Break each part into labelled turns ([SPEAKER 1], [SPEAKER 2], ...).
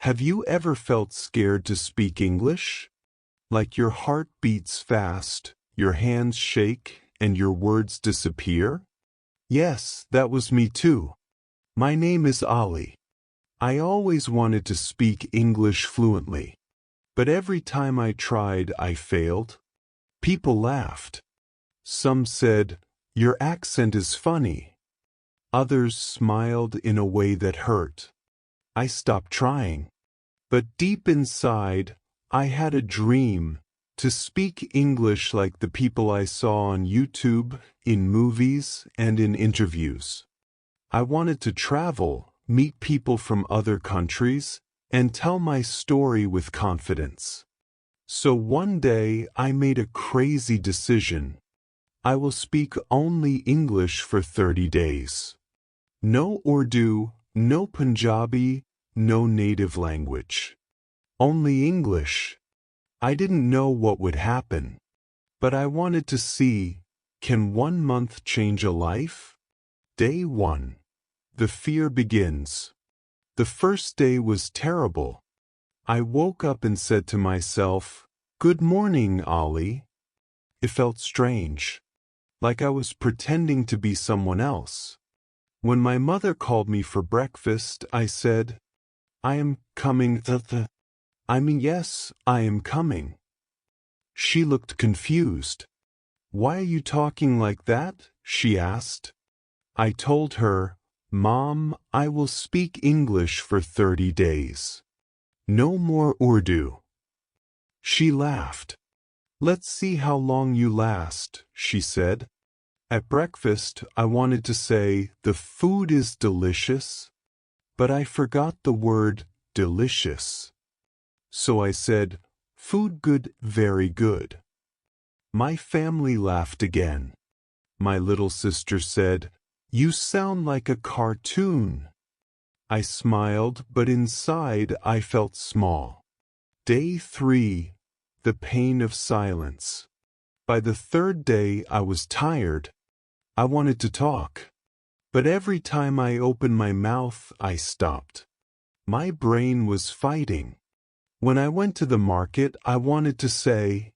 [SPEAKER 1] Have you ever felt scared to speak English? Like your heart beats fast, your hands shake, and your words disappear? Yes, that was me too. My name is Ali. I always wanted to speak English fluently. But every time I tried, I failed. People laughed. Some said, "Your accent is funny." Others smiled in a way that hurt. I stopped trying. But deep inside, I had a dream to speak English like the people I saw on YouTube, in movies, and in interviews. I wanted to travel, meet people from other countries, and tell my story with confidence. So one day I made a crazy decision. I will speak only English for 30 days. No Urdu, no Punjabi, no native language. Only English. I didn't know what would happen. But I wanted to see, can 1 month change a life? Day 1. The fear begins. The first day was terrible. I woke up and said to myself, "Good morning, Ali." It felt strange. Like I was pretending to be someone else. When my mother called me for breakfast, I said, "I am coming. Yes, I am coming." She looked confused. "Why are you talking like that?" she asked. I told her, "Mom, I will speak English for 30 days. No more Urdu." She laughed. "Let's see how long you last," she said. At breakfast, I wanted to say, "The food is delicious," but I forgot the word delicious. So I said, "Food good, very good." My family laughed again. My little sister said, "You sound like a cartoon." I smiled, but inside I felt small. Day 3. The pain of silence. By the third day I was tired. I wanted to talk. But every time I opened my mouth, I stopped. My brain was fighting. When I went to the market, I wanted to say,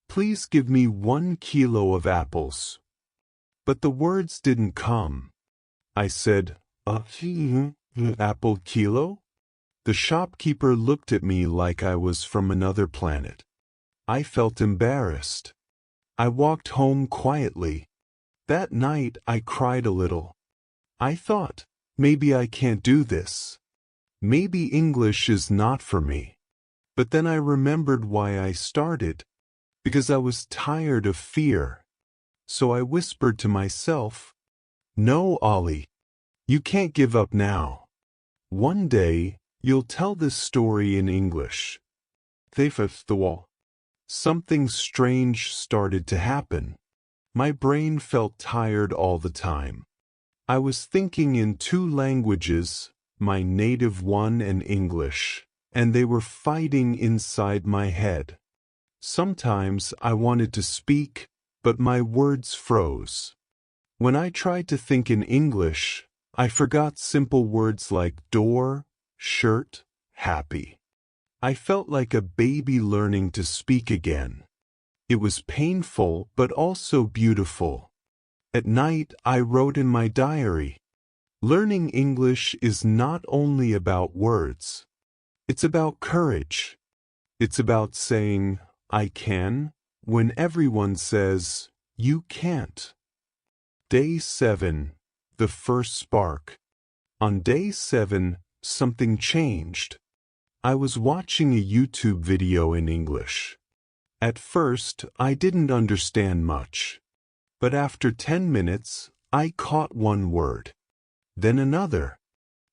[SPEAKER 1] "Please give me 1 kilo of apples." But the words didn't come. I said, "Apple kilo?" The shopkeeper looked at me like I was from another planet. I felt embarrassed. I walked home quietly. That night I cried a little. I thought, maybe I can't do this. Maybe English is not for me. But then I remembered why I started. Because I was tired of fear. So I whispered to myself, "No, Ali. You can't give up now. One day, you'll tell this story in English." Something strange started to happen. My brain felt tired all the time. I was thinking in 2 languages, my native one and English, and they were fighting inside my head. Sometimes I wanted to speak, but my words froze. When I tried to think in English, I forgot simple words like door, shirt, happy. I felt like a baby learning to speak again. It was painful but also beautiful. At night, I wrote in my diary, "Learning English is not only about words. It's about courage. It's about saying, 'I can,' when everyone says, 'You can't.'" Day 7. The first spark. On day 7, something changed. I was watching a YouTube video in English. At first, I didn't understand much. But after 10 minutes, I caught one word. Then another.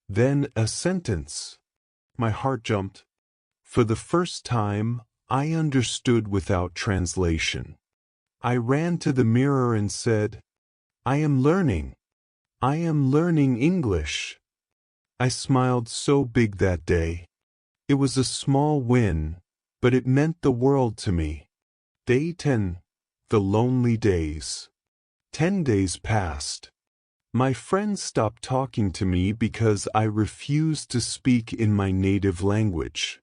[SPEAKER 1] Then a sentence. My heart jumped. For the first time, I understood without translation. I ran to the mirror and said, "I am learning. I am learning English." I smiled so big that day. It was a small win, but it meant the world to me. Day 10. The lonely days. 10 days passed. My friends stopped talking to me because I refused to speak in my native language.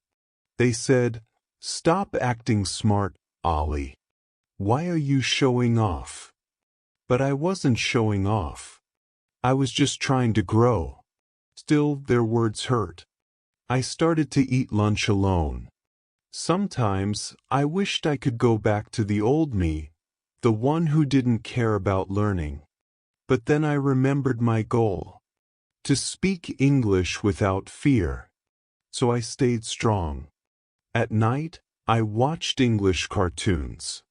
[SPEAKER 1] They said, "Stop acting smart, Ollie. Why are you showing off?" But I wasn't showing off. I was just trying to grow. Still, their words hurt. I started to eat lunch alone. Sometimes, I wished I could go back to the old me, the one who didn't care about learning. But then I remembered my goal: to speak English without fear. So I stayed strong. At night, I watched English cartoons.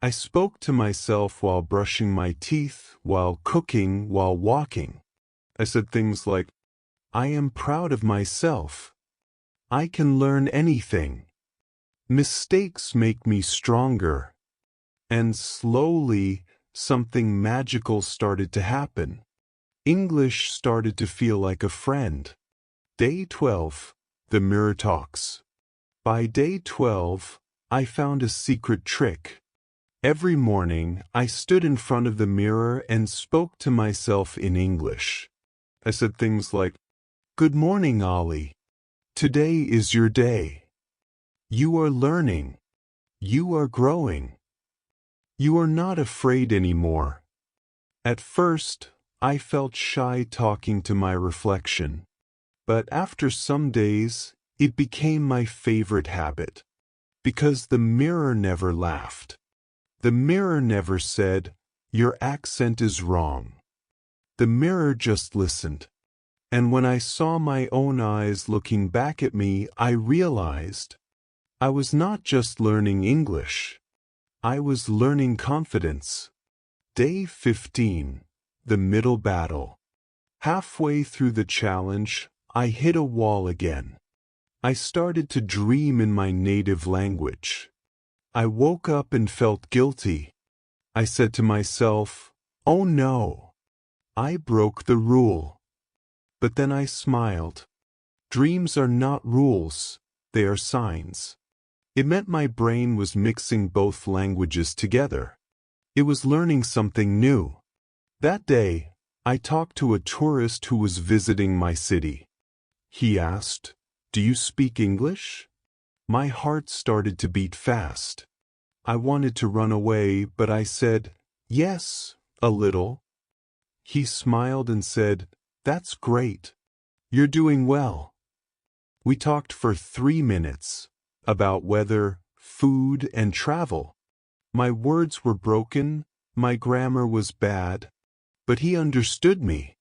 [SPEAKER 1] I spoke to myself while brushing my teeth, while cooking, while walking. I said things like, "I am proud of myself. I can learn anything. Mistakes make me stronger." And slowly, something magical started to happen. English started to feel like a friend. Day 12, the mirror talks. By day 12, I found a secret trick. Every morning, I stood in front of the mirror and spoke to myself in English. I said things like, "Good morning, Ollie. Today is your day. You are learning. You are growing. You are not afraid anymore." At first, I felt shy talking to my reflection. But after some days, it became my favorite habit. Because the mirror never laughed. The mirror never said, "Your accent is wrong." The mirror just listened. And when I saw my own eyes looking back at me, I realized I was not just learning English. I was learning confidence. Day 15, the middle battle. Halfway through the challenge, I hit a wall again. I started to dream in my native language. I woke up and felt guilty. I said to myself, "Oh no, I broke the rule." But then I smiled. Dreams are not rules, they are signs. It meant my brain was mixing both languages together. It was learning something new. That day, I talked to a tourist who was visiting my city. He asked, "Do you speak English?" My heart started to beat fast. I wanted to run away, but I said, "Yes, a little." He smiled and said, "That's great. You're doing well." We talked for 3 minutes about weather, food, and travel. My words were broken, my grammar was bad, but he understood me.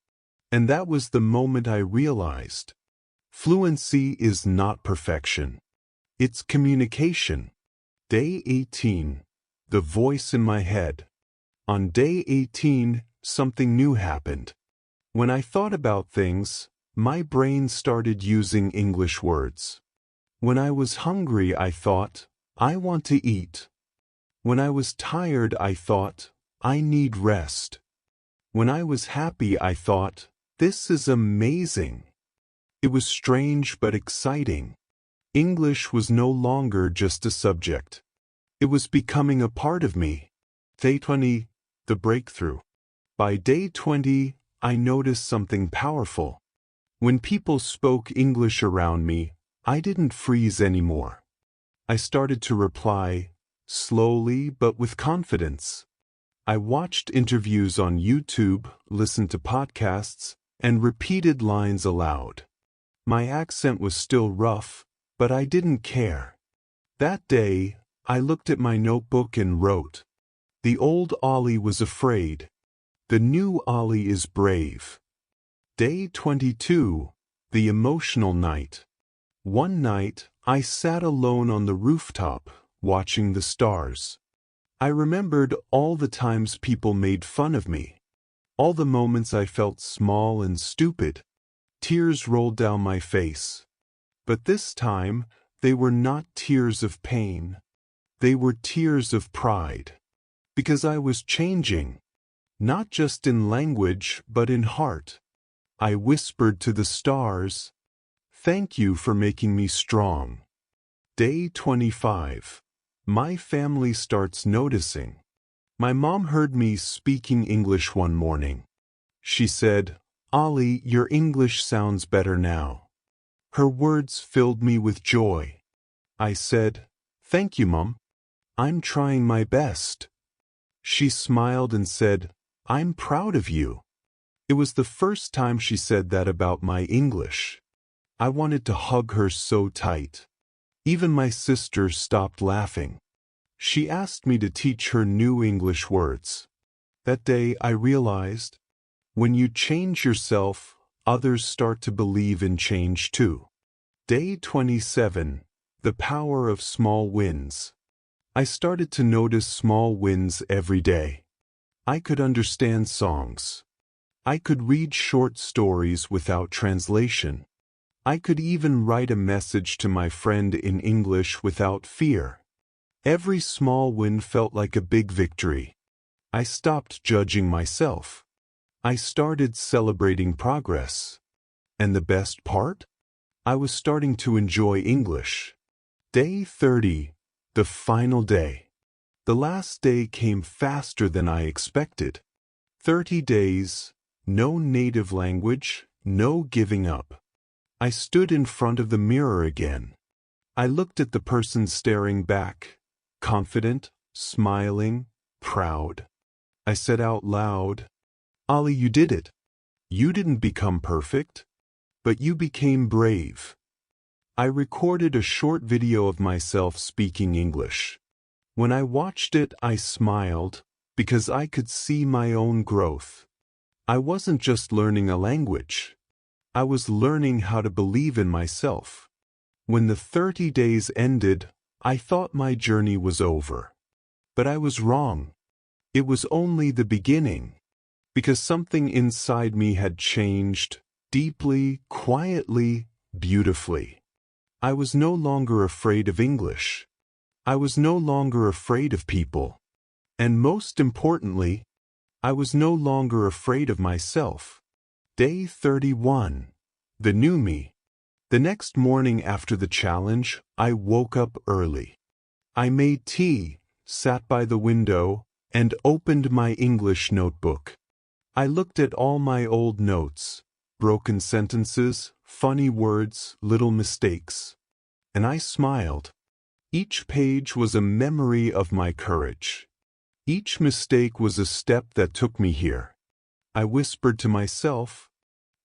[SPEAKER 1] And that was the moment I realized fluency is not perfection. It's communication. Day 18, the voice in my head. On day 18, something new happened. When I thought about things, my brain started using English words. When I was hungry, I thought, "I want to eat." When I was tired, I thought, "I need rest." When I was happy, I thought, "This is amazing." It was strange but exciting. English was no longer just a subject. It was becoming a part of me. Day 20, the breakthrough. By day 20, I noticed something powerful. When people spoke English around me, I didn't freeze anymore. I started to reply, slowly but with confidence. I watched interviews on YouTube, listened to podcasts, and repeated lines aloud. My accent was still rough, but I didn't care. That day, I looked at my notebook and wrote, "The old Ollie was afraid. The new Ollie is brave." Day 22, the emotional night. One night, I sat alone on the rooftop, watching the stars. I remembered all the times people made fun of me. All the moments I felt small and stupid. Tears rolled down my face. But this time, they were not tears of pain. They were tears of pride. Because I was changing. Not just in language, but in heart. I whispered to the stars, "Thank you for making me strong." Day 25. My family starts noticing. My mom heard me speaking English one morning. She said, "Ollie, your English sounds better now." Her words filled me with joy. I said, "Thank you, Mum. I'm trying my best." She smiled and said, "I'm proud of you." It was the first time she said that about my English. I wanted to hug her so tight. Even my sister stopped laughing. She asked me to teach her new English words. That day I realized, when you change yourself, others start to believe in change too. Day 27. The power of small wins. I started to notice small wins every day. I could understand songs. I could read short stories without translation. I could even write a message to my friend in English without fear. Every small win felt like a big victory. I stopped judging myself. I started celebrating progress. And the best part? I was starting to enjoy English. Day 30, the final day. The last day came faster than I expected. 30 days, no native language, no giving up. I stood in front of the mirror again. I looked at the person staring back, confident, smiling, proud. I said out loud, "Ollie, you did it. You didn't become perfect, but you became brave." I recorded a short video of myself speaking English. When I watched it, I smiled, because I could see my own growth. I wasn't just learning a language. I was learning how to believe in myself. When the 30 days ended, I thought my journey was over. But I was wrong. It was only the beginning. Because something inside me had changed, deeply, quietly, beautifully. I was no longer afraid of English. I was no longer afraid of people. And most importantly, I was no longer afraid of myself. Day 31. The new me. The next morning after the challenge, I woke up early. I made tea, sat by the window, and opened my English notebook. I looked at all my old notes, broken sentences, funny words, little mistakes. And I smiled. Each page was a memory of my courage. Each mistake was a step that took me here. I whispered to myself,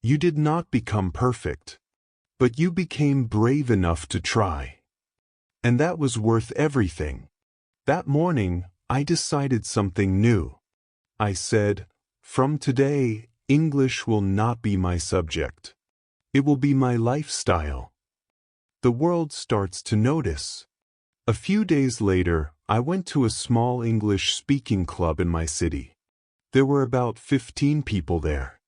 [SPEAKER 1] "You did not become perfect, but you became brave enough to try." And that was worth everything. That morning, I decided something new. I said, "From today, English will not be my subject. It will be my lifestyle." The world starts to notice. A few days later, I went to a small English speaking club in my city. There were about 15 people there.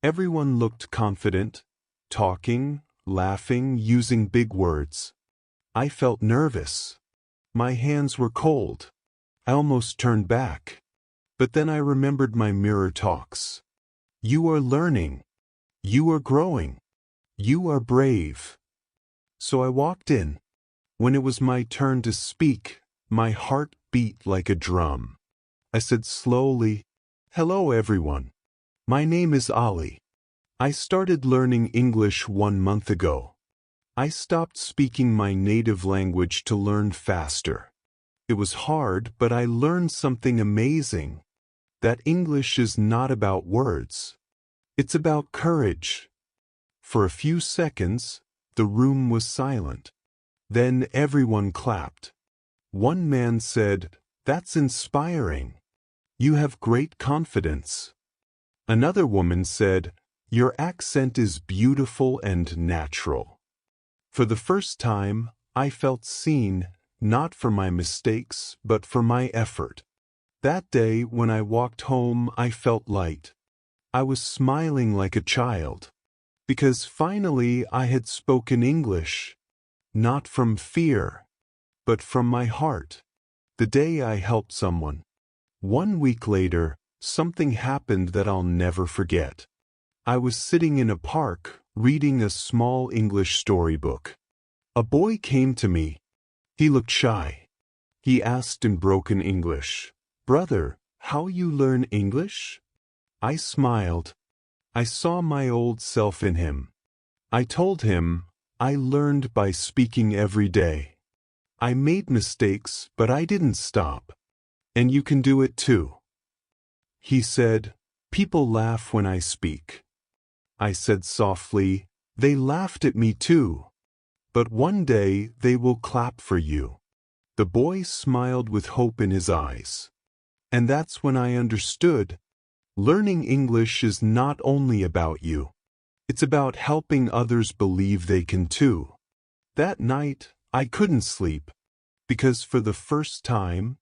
[SPEAKER 1] Everyone looked confident, talking, laughing, using big words. I felt nervous. My hands were cold. I almost turned back. But then I remembered my mirror talks. You are learning. You are growing. You are brave. So I walked in. When it was my turn to speak, my heart beat like a drum. I said slowly, "Hello everyone. My name is Ollie. I started learning English 1 month ago. I stopped speaking my native language to learn faster. It was hard, but I learned something amazing. That English is not about words. It's about courage." For a few seconds, the room was silent. Then everyone clapped. One man said, "That's inspiring. You have great confidence." Another woman said, "Your accent is beautiful and natural." For the first time, I felt seen, not for my mistakes, but for my effort. That day, when I walked home, I felt light. I was smiling like a child. Because finally I had spoken English. Not from fear, but from my heart. The day I helped someone. 1 week later, something happened that I'll never forget. I was sitting in a park, reading a small English storybook. A boy came to me. He looked shy. He asked in broken English, "Brother, how you learn English?" I smiled. I saw my old self in him. I told him, I learned by speaking every day. I made mistakes, but I didn't stop. And you can do it too. He said, people laugh when I speak. I said softly, they laughed at me too. But one day they will clap for you. The boy smiled with hope in his eyes. And that's when I understood, learning English is not only about you. It's about helping others believe they can too. That night, I couldn't sleep, because for the first time,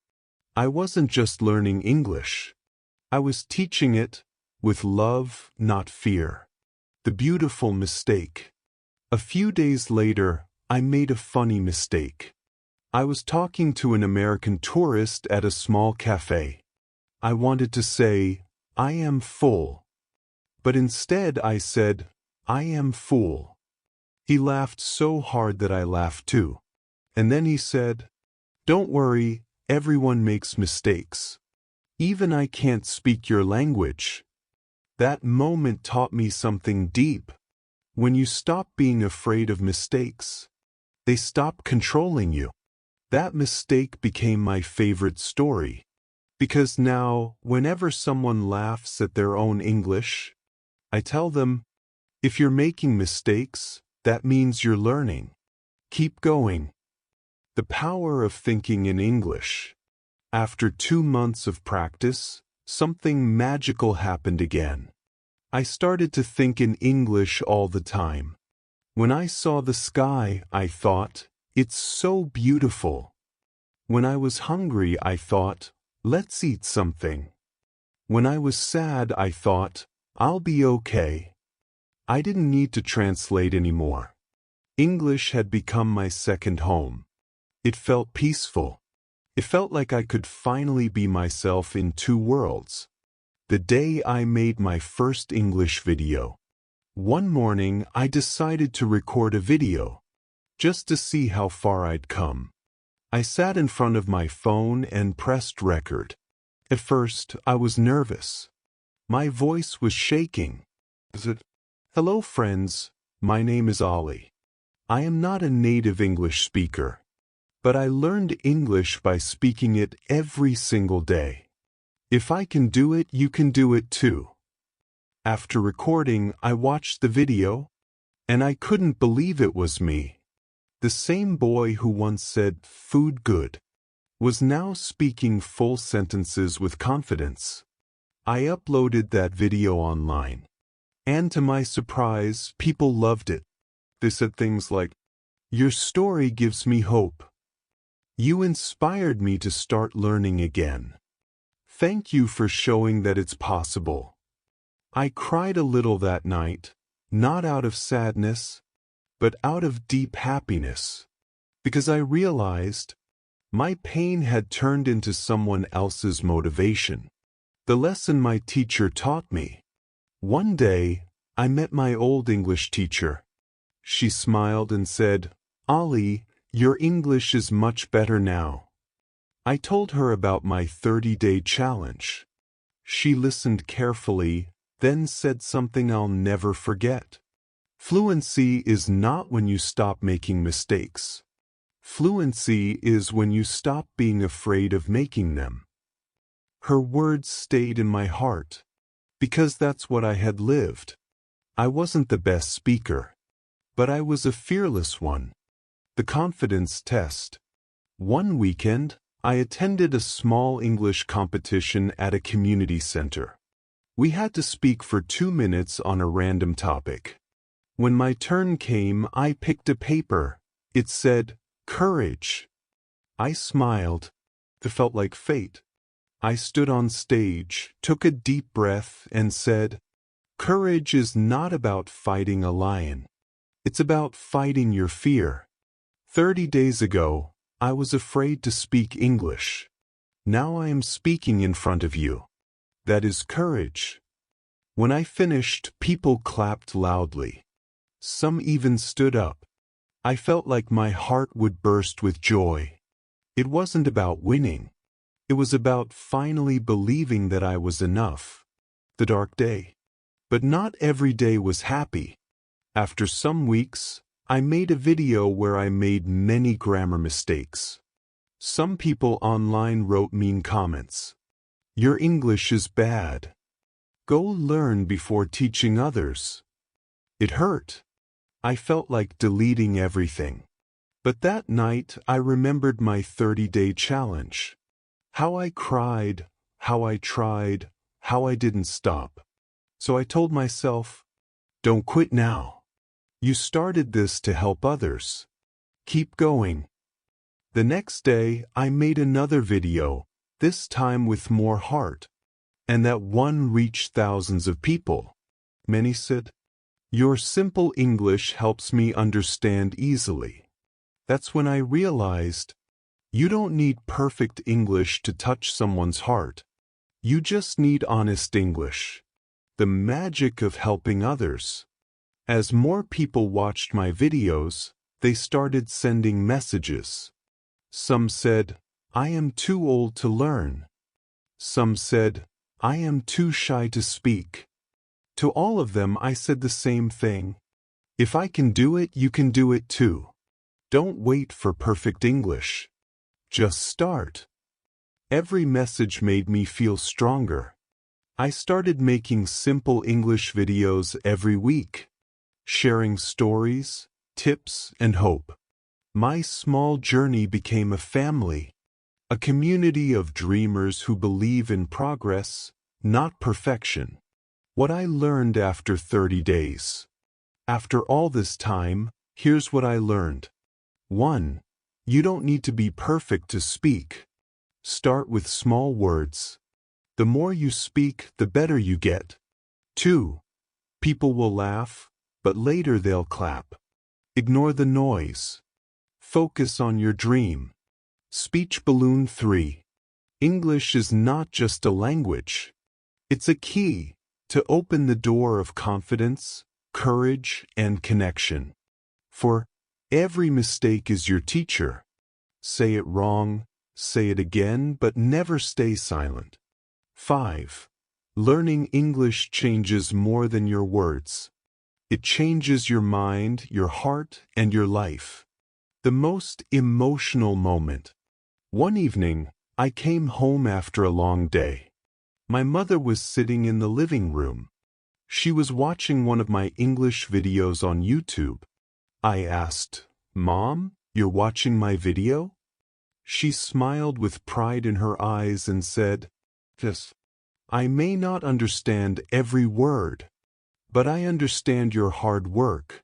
[SPEAKER 1] I wasn't just learning English. I was teaching it with love, not fear. The beautiful mistake. A few days later, I made a funny mistake. I was talking to an American tourist at a small cafe. I wanted to say, I am full. But instead I said, I am fool. He laughed so hard that I laughed too. And then he said, don't worry, everyone makes mistakes. Even I can't speak your language. That moment taught me something deep. When you stop being afraid of mistakes, they stop controlling you. That mistake became my favorite story. Because now, whenever someone laughs at their own English, I tell them, if you're making mistakes, that means you're learning. Keep going. The power of thinking in English. After 2 months of practice, something magical happened again. I started to think in English all the time. When I saw the sky, I thought, it's so beautiful. When I was hungry, I thought, let's eat something. When I was sad, I thought, I'll be okay. I didn't need to translate anymore. English had become my second home. It felt peaceful. It felt like I could finally be myself in 2 worlds. The day I made my first English video. One morning, I decided to record a video, just to see how far I'd come. I sat in front of my phone and pressed record. At first, I was nervous. My voice was shaking. Hello friends, my name is Ollie. I am not a native English speaker, but I learned English by speaking it every single day. If I can do it, you can do it too. After recording, I watched the video, and I couldn't believe it was me. The same boy who once said, food good, was now speaking full sentences with confidence. I uploaded that video online. And to my surprise, people loved it. They said things like, your story gives me hope. You inspired me to start learning again. Thank you for showing that it's possible. I cried a little that night, not out of sadness, but out of deep happiness, because I realized my pain had turned into someone else's motivation. The lesson my teacher taught me. One day, I met my old English teacher. She smiled and said, Ollie, your English is much better now. I told her about my 30-day challenge. She listened carefully, then said something I'll never forget. Fluency is not when you stop making mistakes. Fluency is when you stop being afraid of making them. Her words stayed in my heart, because that's what I had lived. I wasn't the best speaker, but I was a fearless one. The confidence test. One weekend, I attended a small English competition at a community center. We had to speak for 2 minutes on a random topic. When my turn came, I picked a paper. It said, courage. I smiled. It felt like fate. I stood on stage, took a deep breath, and said, courage is not about fighting a lion. It's about fighting your fear. 30 days ago, I was afraid to speak English. Now I am speaking in front of you. That is courage. When I finished, people clapped loudly. Some even stood up. I felt like my heart would burst with joy. It wasn't about winning. It was about finally believing that I was enough. The dark day. But not every day was happy. After some weeks, I made a video where I made many grammar mistakes. Some people online wrote mean comments. Your English is bad. Go learn before teaching others. It hurt. I felt like deleting everything. But that night I remembered my 30-day challenge. How I cried, how I tried, how I didn't stop. So I told myself, don't quit now. You started this to help others. Keep going. The next day I made another video, this time with more heart. And that one reached thousands of people. Many said, your simple English helps me understand easily. That's when I realized, you don't need perfect English to touch someone's heart. You just need honest English. The magic of helping others. As more people watched my videos, they started sending messages. Some said, I am too old to learn. Some said, I am too shy to speak. To all of them I said the same thing. If I can do it, you can do it too. Don't wait for perfect English. Just start. Every message made me feel stronger. I started making simple English videos every week, sharing stories, tips, and hope. My small journey became a family. A community of dreamers who believe in progress, not perfection. What I learned after 30 days. After all this time, here's what I learned. 1. You don't need to be perfect to speak. Start with small words. The more you speak, the better you get. 2. People will laugh, but later they'll clap. Ignore the noise. Focus on your dream. Speech balloon 3. English is not just a language. It's a key to open the door of confidence, courage, and connection. For every mistake is your teacher. Say it wrong, say it again, but never stay silent. 5. Learning English changes more than your words. It changes your mind, your heart, and your life. The most emotional moment. One evening, I came home after a long day. My mother was sitting in the living room. She was watching one of my English videos on YouTube. I asked, Mom, you're watching my video? She smiled with pride in her eyes and said, Yes, I may not understand every word, but I understand your hard work.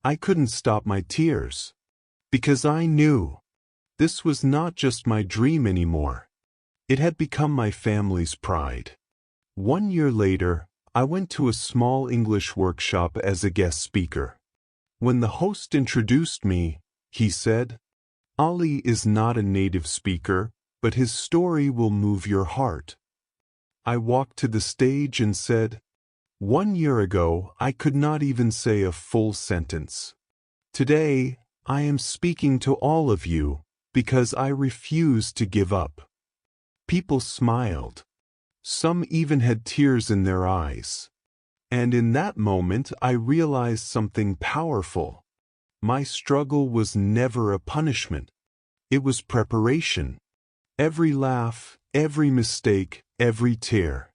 [SPEAKER 1] I couldn't stop my tears, because I knew this was not just my dream anymore. It had become my family's pride. 1 year later, I went to a small English workshop as a guest speaker. When the host introduced me, he said, Ali is not a native speaker, but his story will move your heart. I walked to the stage and said, 1 year ago, I could not even say a full sentence. Today, I am speaking to all of you because I refuse to give up. People smiled. Some even had tears in their eyes. And in that moment, I realized something powerful. My struggle was never a punishment. It was preparation. Every laugh, every mistake, every tear.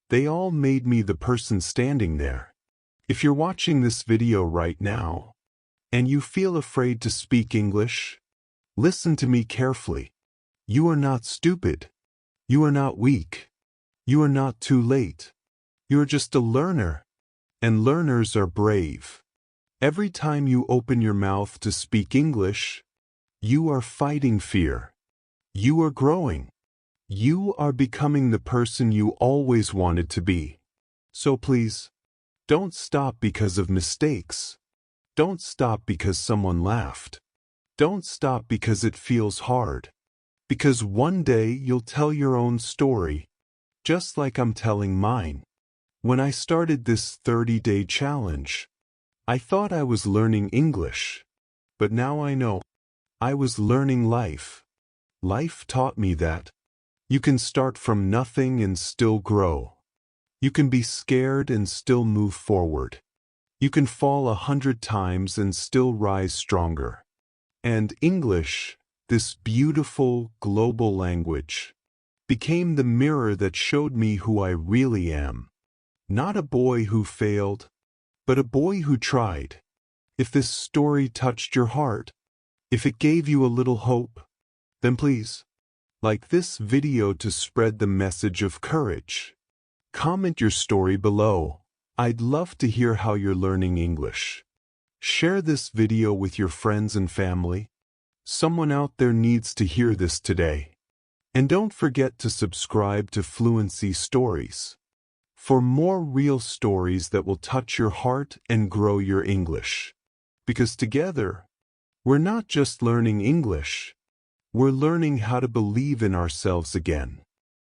[SPEAKER 1] They all made me the person standing there. If you're watching this video right now, and you feel afraid to speak English, listen to me carefully. You are not stupid. You are not weak. You are not too late. You are just a learner. And learners are brave. Every time you open your mouth to speak English, you are fighting fear. You are growing. You are becoming the person you always wanted to be. So please, don't stop because of mistakes. Don't stop because someone laughed. Don't stop because it feels hard. Because one day you'll tell your own story, just like I'm telling mine. When I started this 30-day challenge, I thought I was learning English. But now I know I was learning life. Life taught me that you can start from nothing and still grow. You can be scared and still move forward. You can fall 100 times and still rise stronger. And English, this beautiful global language, became the mirror that showed me who I really am. Not a boy who failed, but a boy who tried. If this story touched your heart, if it gave you a little hope, then please, like this video to spread the message of courage. Comment your story below. I'd love to hear how you're learning English. Share this video with your friends and family. Someone out there needs to hear this today. And don't forget to subscribe to Fluency Stories for more real stories that will touch your heart and grow your English. Because together, we're not just learning English, we're learning how to believe in ourselves again.